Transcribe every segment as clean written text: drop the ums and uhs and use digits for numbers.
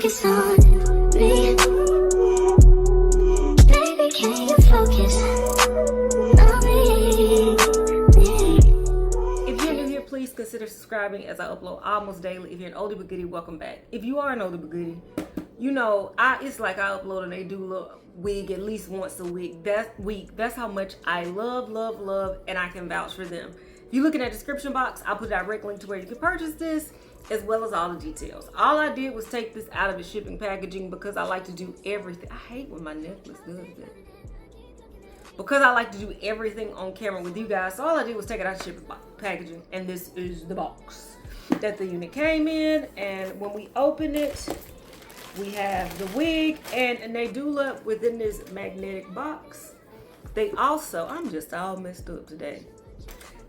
focus on me? Baby, can you focus on me? If you're new here, please consider subscribing as I upload almost daily. If you're an oldie but goodie, welcome back. If you are an oldie but goodie, you know, it's like I upload an Nadula wig at least once a week. That's how much I love, and I can vouch for them. If you look in that description box, I'll put a direct link to where you can purchase this, as well as all the details. All I did was take this out of the shipping packaging because I like to do everything. I hate when my necklace does that. Because I like to do everything on camera with you guys, so all I did was take it out of shipping packaging, and this is the box that the unit came in. And when we open it, we have the wig and a Nadula within this magnetic box. They also, I'm just all messed up today.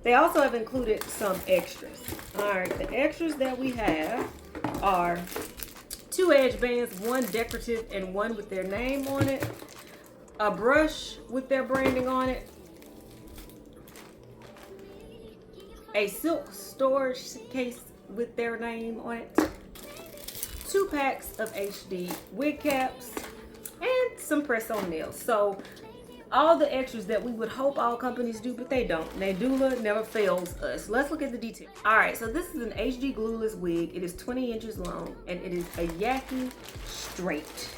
They also have included some extras. All right, the extras that we have are 2 edge bands, one decorative and one with their name on it, a brush with their branding on it, a silk storage case with their name on it, 2 packs of HD wig caps, and some press-on nails. So all the extras that we would hope all companies do, but they don't. Nadula never fails us. Let's look at the details. All right, so this is an HD glueless wig. It is 20 inches long, and it is a Yaki Straight.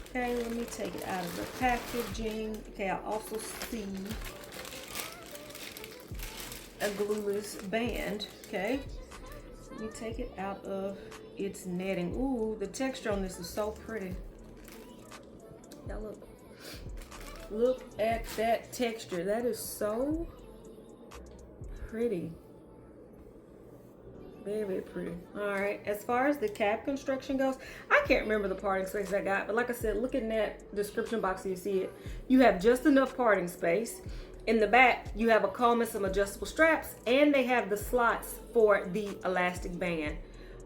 Okay, let me take it out of the packaging. Okay, I also see a glueless band. Okay, let me take it out of its netting. Ooh, the texture on this is so pretty. Y'all look at that texture. That is so pretty. Very pretty. All right, as far as the cap construction goes, I can't remember the parting space I got, but like I said, look in that description box so you see it. You have just enough parting space. In the back, you have a comb and some adjustable straps, and they have the slots for the elastic band.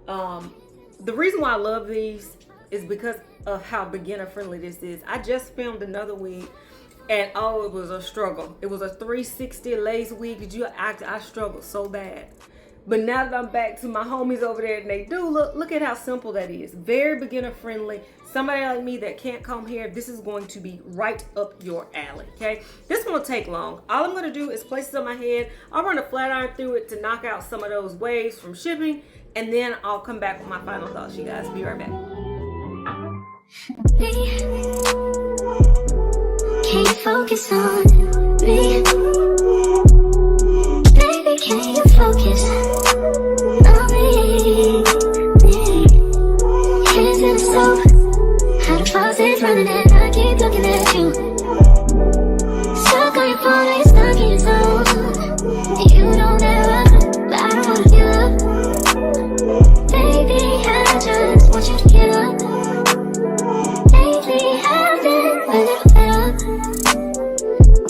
The reason why I love these is because of how beginner friendly this is. I just filmed another wig, and oh, it was a struggle. It was a 360 lace wig. I struggled so bad. But now that I'm back to my homies over there and they do, look at how simple that is. Very beginner friendly. Somebody like me that can't comb hair, this is going to be right up your alley, okay? This won't take long. All I'm gonna do is place it on my head. I'll run a flat iron through it to knock out some of those waves from shipping, and then I'll come back with my final thoughts, you guys. Be right back. Can you focus on me? Baby, can you focus on me? Hands in the soap, how the faucet's running and I keep looking at you. Stuck on your phone, you're stuck in your zone. You don't ever, but I don't wanna give up. Baby, I just want you to get up. Lately I've been a little fed up.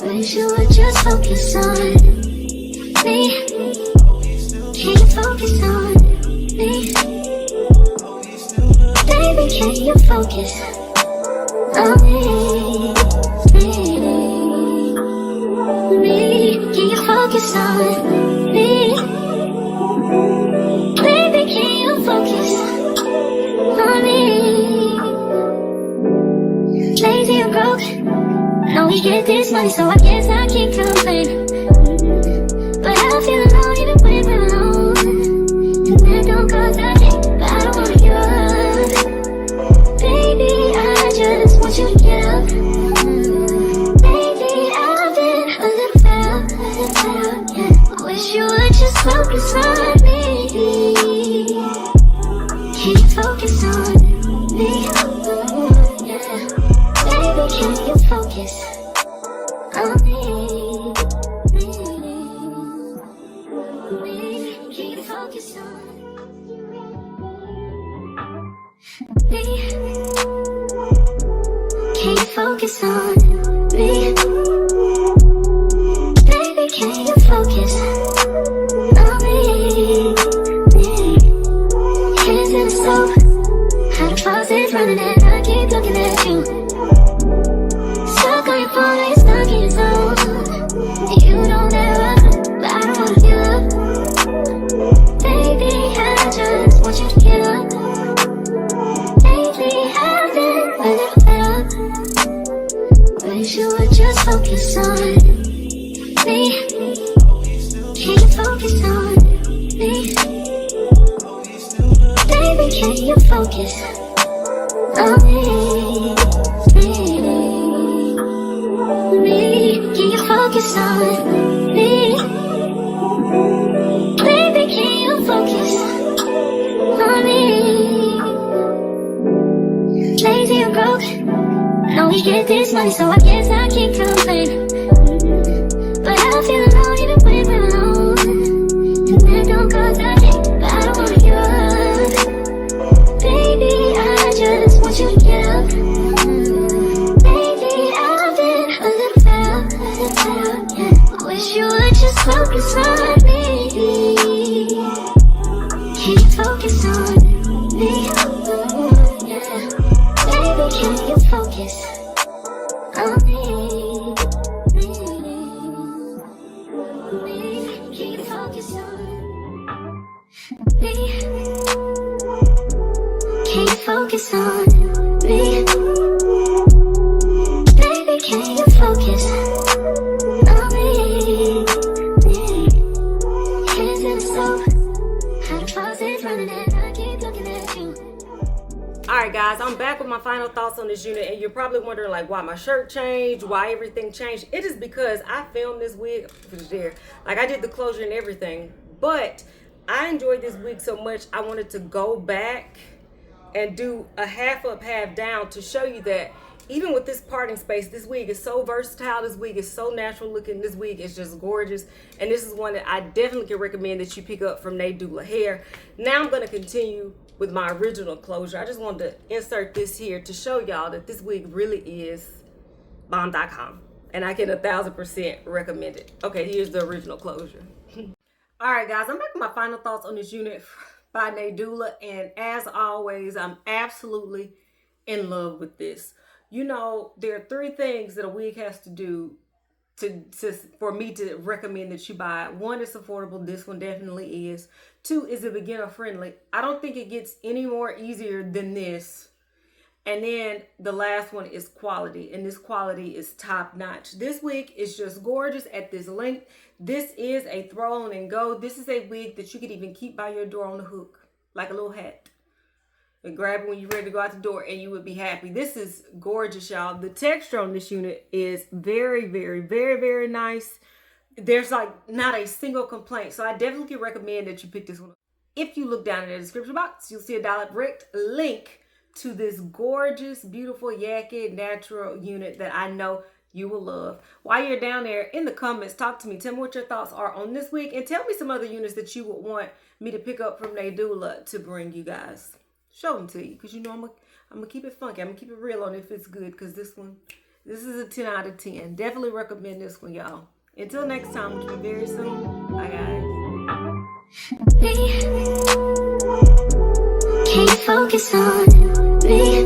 Wish you would just focus on me. Can you focus on me? Baby, can you focus on me? Can you focus on me? Baby, can you focus on me? Lazy or broke, know we get this money, so I guess I can't complain. But I feel alone even when we're alone, and that don't cause I hate, but I don't wanna give up. Baby, I just want you to get up. Lately I've been a little fed up, yeah. Wish you would just focus on me. Can you focus on me? Yeah. Baby, can you focus on me? Can you focus on me? Can you focus on me? Baby, can you focus on me? Hands in the soap, how the faucet's running and I keep looking at you. Stuck on your phone, you're stuck in your zone. You don't ever, but I don't wanna give up. Baby, I just want you to get up. focus on me? Can you focus on me? Baby, can you focus on me? Lazy or broke, no, we get this money, so I guess I can't complain. But I feel alone even when we're alone, and that don't cause nothing, but I don't wanna give up. Baby, I just want you to get up. Baby, I've been a little fed up, yeah. Wish you would just focus on me. Can you focus on me? Yeah. Baby, can you focus on me? Can you focus on me? Can you focus on me? Baby, can you focus on me? Hands in the soap, how the faucet's running and I keep looking at you. Alright guys, I'm back with my final thoughts on this unit, and you're probably wondering like why my shirt changed, why everything changed. It is because I filmed this wig there. Like I did the closure and everything, but I enjoyed this wig so much I wanted to go back and do a half up, half down to show you that even with this parting space, this wig is so versatile, this wig is so natural looking, this wig is just gorgeous, and this is one that I definitely can recommend that you pick up from Nadula Hair. Now I'm going to continue with my original closure. I just wanted to insert this here to show y'all that this wig really is bomb.com, and I can 1000% recommend it. Okay, here's the original closure. All right guys, I'm back with my final thoughts on this unit by Nadula, and as always, I'm absolutely in love with this. You know, there are 3 things that a wig has to do for me to recommend that you buy it. 1, it's affordable. This one definitely is. 2, is it beginner friendly. I don't think it gets any more easier than this. And then the last one is quality, and this quality is top notch. This wig is just gorgeous at this length. This is a throw on and go. This is a wig that you could even keep by your door on the hook, like a little hat. And grab it when you're ready to go out the door and you would be happy. This is gorgeous, y'all. The texture on this unit is very, very, very, very nice. There's like not a single complaint. So I definitely recommend that you pick this one up. If you look down in the description box, you'll see a direct link to this gorgeous, beautiful Yaki natural unit that I know you will love. While you're down there in the comments, talk to me. Tell me what your thoughts are on this wig, and tell me some other units that you would want me to pick up from Nadula to bring you guys. Show them to you, because you know I'm gonna keep it funky. I'm gonna keep it real on if it's good, because this is a 10 out of 10. Definitely recommend this one, y'all. Until next time, which will be very soon. Bye, guys. Can you focus on me?